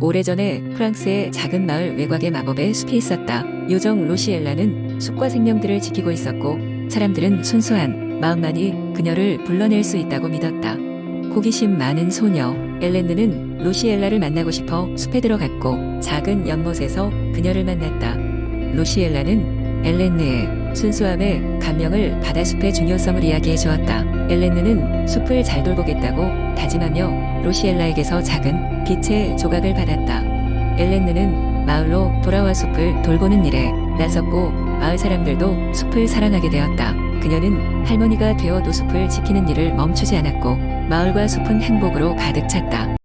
오래전에 프랑스의 작은 마을 외곽의 마법의 숲이 있었다. 요정 로시엘라는 숲과 생명들을 지키고 있었고 사람들은 순수한 마음만이 그녀를 불러낼 수 있다고 믿었다. 호기심 많은 소녀 엘렌느는 로시엘라를 만나고 싶어 숲에 들어갔고 작은 연못에서 그녀를 만났다. 로시엘라는 엘렌느의 순수함에 감명을 받아 숲의 중요성을 이야기해 주었다. 엘렌느는 숲을 잘 돌보겠다고 다짐하며 로시엘라에게서 작은 빛의 조각을 받았다. 엘렌느는 마을로 돌아와 숲을 돌보는 일에 나섰고 마을 사람들도 숲을 사랑하게 되었다. 그녀는 할머니가 되어도 숲을 지키는 일을 멈추지 않았고 마을과 숲은 행복으로 가득 찼다.